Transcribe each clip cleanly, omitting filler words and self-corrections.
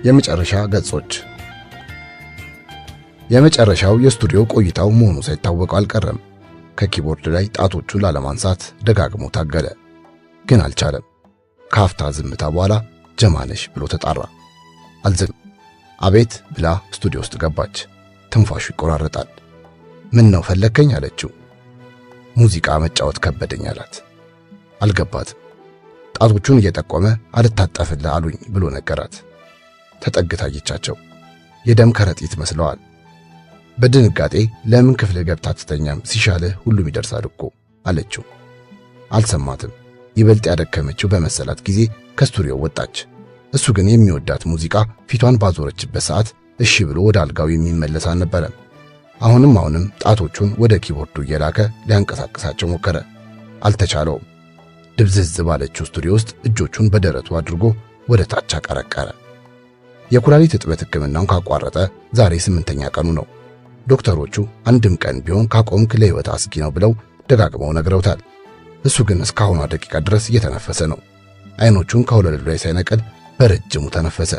የመጨረሻ ገጾች። የመጨረሻው የስቱዲዮ ቆይታው መሆኑ ሳይታወቀው አልቀረም። ከኪቦርድ ላይ ጣቶቹን ላለማንሳት ደጋግሞ ታገለ፣ ግን አልቻለም። ከአፍታ ዝምታ በኋላ ጀማነሽ ብሎ ተጣራ። አልዝም። አቤት ብላ ስቱዲዮ ውስጥ ገባች። ትንፋሹ ይቆራረጣል። ምን ነው ፈለከኝ አለችው። ሙዚቃ መጫወት ከበደኝ አላት። አልገባትም። ጣቶቹን እየጠቆመ አልታጠፍልህ አሉኝ ብሎ ነገራት። ተጠግታ አየቻቸው። የደም ከረጢት መስለዋል። በድንጋጤ ለምን ክፍል ገብታ ትተኛም ሲሻልህ ሁሉም ይደርሳል እኮ አለችው። አልሰማትም። ይበልጥ ያደከመችው በመሰላት ጊዜ ከስቱዲዮ ወጣች። እሱ ግን የሚወዳት ሙዚቃ ፊቷን ባዞረችበት ሰዓት እሺ ብሎ ወደ አልጋው የሚመለስ አልነበረም። አሁንም ጣቶቹን ወደ ኪቦርዱ እየላከ ሊያንቀሳቅሳቸው ሞከረ። አልተቻለውም። ድብዝዝ ባለችው ስቱዲዮ ውስጥ እጆቹን በደረቱ አድርጎ ወደ ታች አቀረቀረ። የኩላሊት እጥበት ሕክምናውን ካቋረጠ ዛሬ 8ኛ ቀኑ ነው። ዶክተሮቹ አንድም ቀን ቢሆን ካቆምክ ለሕይወት አስጊ ነው ብለው ደጋግመው ነግረውታል። እሱ ግን እስካሁኗ ደቂቃ ድረስ እየተነፈሰ ነው። አይኖቹን ከወለሉ ላይ ሳይነቀል በረጅሙ ተነፈሰ።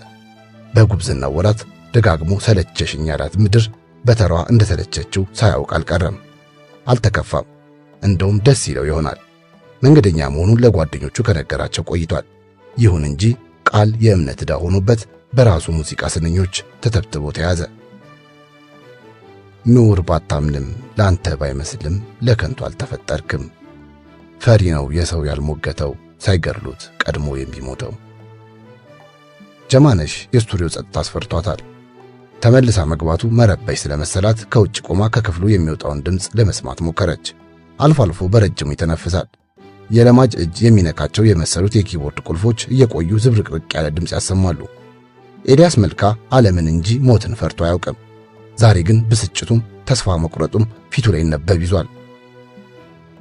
በጉብዝናው ወራት ደጋግሞ ሰለቸሽኝ ያላት ምድር በተራዋ እንደተለቸችው ሳያውቅ አልቀረም። አልተከፋም። እንደውም ደስ ይለው ይሆናል። መንገደኛ መሆኑን ለጓደኞቹ ከነገራቸው ቆይቷል። ይሁን እንጂ ቃል የእምነት ዕዳ ሆኖበት በራሱ ሙዚቃ ስንኞች ተተብትቦ ተያዘ። ኑር ባታምንም ላንተ ባይመስልም ለከንቱ አልተፈጠርክም። ፈሪ ነው የሰው ያልሞገተው ሳይገርሉት ቀድሞ የሚሞተው። ጀማነሽ የስቱዲዮ ጸጥታ አስፈርቷታል። ተመልሳ መግባቱ መረበሽ ስለመሰላት ከውጭ ቆማ ከክፍሉ የሚወጣውን ድምፅ ለመስማት ሞከረች። አልፎ አልፎ በረጅሙ ይተነፍሳል። የለማጅ እጅ የሚነካቸው የመሰሉት የኪቦርድ ቁልፎች እየቆዩ ዝብርቅርቅ ያለ ድምፅ ያሰማሉ። ኤልያስ መልካ ዓለምን እንጂ ሞትን ፈርቶ አያውቅም። ዛሬ ግን ብስጭቱም ተስፋ መቁረጡም ፊቱ ላይ ነበብ ይዟል።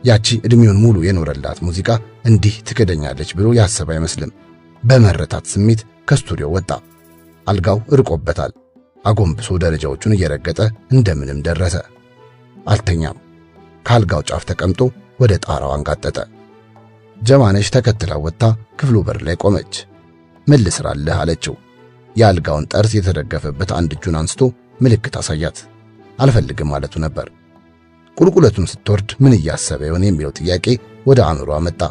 ያቺ እድሜውን ሙሉ የኖረላት ሙዚቃ እንዲህ ትከደኛለች ብሎ ያሰበ አይመስልም። በመረታት ስሜት ከስቱዲዮ ወጣ። አልጋው ርቆበታል። አጎንብሶ ደረጃዎቹን እየረገጠ እንደምንም ደረሰ። አልተኛም። ከአልጋው ጫፍ ተቀምጦ ወደ ጣራው አንጋጠጠ። ጀማነሽ ተከትላ ወጥታ ክፍሉ በር ላይ ቆመች። ምን ልስራልህ አለችው። የአልጋውን ጠርዝ የተደገፈበት አንድ እጁን አንስቶ ምልክት አሳያት። አልፈልግም ማለቱ ነበር። ቁልቁለቱን ስትወርድ ምን እያሰበ ይሆን የሚለው ጥያቄ ወደ አእምሯ መጣ።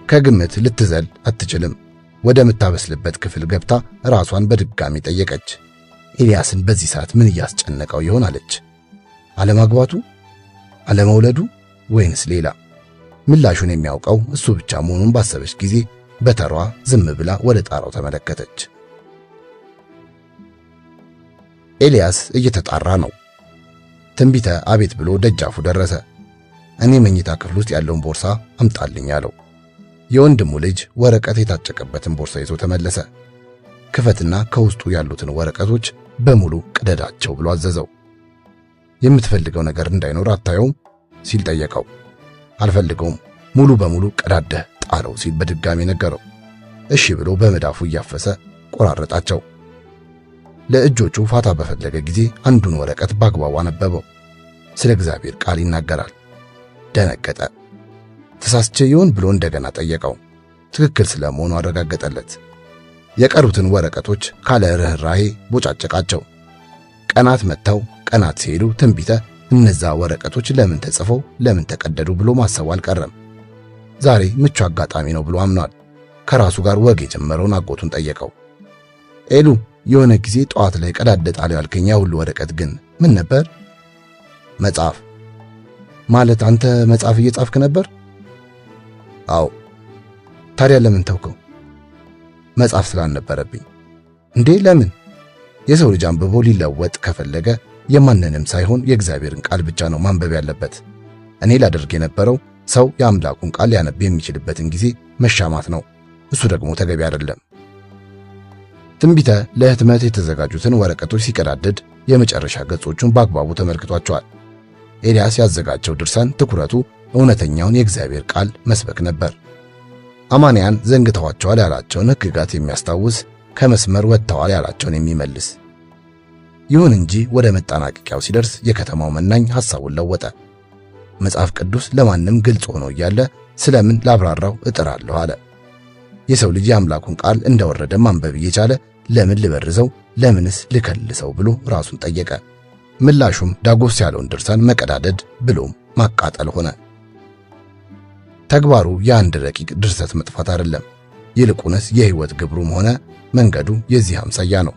ከግምት ልትዘል አትችልም። ወደ ምታበስልበት ክፍል ገብታ ራሷን በድጋሚ ጠየቀች። ኤልያስን በዚህ ሰዓት ምን እያስጨነቀው ይሆን አለች። አለማግባቱ፣ አለመውለዱ ወይንስ ሌላ? ምላሹን የሚያውቀው እሱ ብቻ መሆኑን ባሰበች ጊዜ በተሯ ዝም ብላ ወደ ጣራው ተመለከተች። ኤልያስ እየተጣራ ነው። ትንቢተ አቤት ብሎ ደጃፉ ደረሰ። እኔ መኝታ ክፍል ውስጥ ያለውን ቦርሳ አምጣልኝ አለው። የወንድሙ ልጅ ወረቀት የታጨቀበትን ቦርሳ ይዞ ተመለሰ። ክፈትና ከውስጡ ያሉትን ወረቀቶች በሙሉ ቅደዳቸው ብሎ አዘዘው። የምትፈልገው ነገር እንዳይኖር አታየውም ሲል ጠየቀው። አልፈልገውም፣ ሙሉ በሙሉ ቀዳደህ ጣለው ሲል በድጋሚ ነገረው። እሺ ብሎ በመዳፉ እያፈሰ ቆራረጣቸው። ለእጆቹ ፋታ በፈለገ ጊዜ አንዱን ወረቀት በአግባቡ አነበበው። ስለ እግዚአብሔር ቃል ይናገራል። ደነገጠ። ተሳስቼ ይሆን ብሎ እንደገና ጠየቀው። ትክክል ስለመሆኑ አረጋገጠለት። የቀሩትን ወረቀቶች ካለ ርህራሄ ቦጫጨቃቸው። ቀናት መጥተው ቀናት ሲሄዱ ትንቢተ እነዛ ወረቀቶች ለምን ተጽፈው ለምን ተቀደዱ ብሎ ማሰቡ አልቀረም። ዛሬ ምቹ አጋጣሚ ነው ብሎ አምኗል። ከራሱ ጋር ወግ የጀመረውን አጎቱን ጠየቀው። ኤሉ የሆነ ጊዜ ጠዋት ላይ ቀዳደጣለው ያልከኝ ሁሉ ወረቀት ግን ምን ነበር? መጽሐፍ። ማለት አንተ መጽሐፍ እየጻፍክ ነበር? አዎ። ታዲያ ለምን ተውከው? መጽሐፍ ስላልነበረብኝ። እንዴ ለምን? የሰው ልጅ አንብቦ ሊለወጥ ከፈለገ የማንንም ሳይሆን የእግዚአብሔርን ቃል ብቻ ነው ማንበብ ያለበት። እኔ ላደርግ የነበረው ሰው የአምላኩን ቃል ሊያነብ የሚችልበትን ጊዜ መሻማት ነው። እሱ ደግሞ ተገቢ አይደለም። ትንቢተ ለህትመት የተዘጋጁትን ወረቀቶች ሲቀዳደድ የመጨረሻ ገጾቹን በአግባቡ ተመልክቷቸዋል። ኤልያስ ያዘጋጀው ድርሳን ትኩረቱ እውነተኛውን የእግዚአብሔር ቃል መስበክ ነበር። አማንያን ዘንግተዋቸዋል ያላቸውን ሕግጋት የሚያስታውስ፣ ከመስመር ወጥተዋል ያላቸውን የሚመልስ። ይሁን እንጂ ወደ መጠናቀቂያው ሲደርስ የከተማው መናኝ ሐሳቡን ለወጠ። መጽሐፍ ቅዱስ ለማንም ግልጽ ሆኖ እያለ ስለምን ላብራራው እጥራለሁ አለ። የሰው ልጅ የአምላኩን ቃል እንደወረደ ማንበብ እየቻለ ለምን ልበርዘው ለምንስ ልከልሰው ብሎ ራሱን ጠየቀ። ምላሹም ዳጎስ ያለውን ድርሳን መቀዳደድ ብሎም ማቃጠል ሆነ። ተግባሩ የአንድ ረቂቅ ድርሰት መጥፋት አይደለም፣ ይልቁንስ የህይወት ግብሩም ሆነ መንገዱ የዚህ አምሳያ ነው።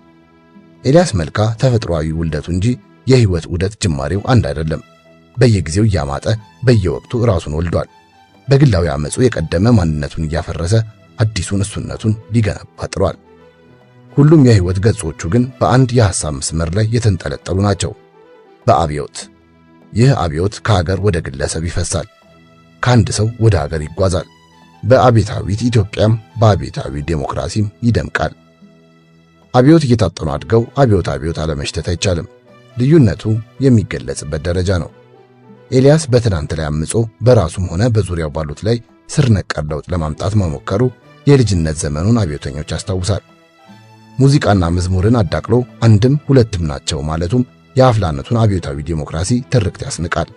ኤልያስ መልካ ተፈጥሯዊ ውልደቱ እንጂ የህይወት ዑደት ጅማሬው አንድ አይደለም። በየጊዜው እያማጠ በየወቅቱ ራሱን ወልዷል። በግላዊ አመጹ የቀደመ ማንነቱን እያፈረሰ አዲሱን እሱነቱን ሊገነባ ጥሯል። ሁሉም የህይወት ገጾቹ ግን በአንድ የሐሳብ መስመር ላይ የተንጠለጠሉ ናቸው፣ በአብዮት። ይህ አብዮት ከሀገር ወደ ግለሰብ ይፈሳል፣ ከአንድ ሰው ወደ ሀገር ይጓዛል። በአብዮታዊት ኢትዮጵያም በአብዮታዊ ዴሞክራሲም ይደምቃል። አብዮት እየታጠኑ አድገው አብዮት አለመሽተት አይቻልም። ልዩነቱ የሚገለጽበት ደረጃ ነው። ኤልያስ በትናንት ላይ አምጾ በራሱም ሆነ በዙሪያው ባሉት ላይ ስር ነቀል ለውጥ ለማምጣት መሞከሩ የልጅነት ዘመኑን አብዮተኞች ያስታውሳል። ሙዚቃና መዝሙርን አዳቅሎ አንድም ሁለትም ናቸው ማለቱም የአፍላነቱን አብዮታዊ ዴሞክራሲ ትርክት ያስንቃል።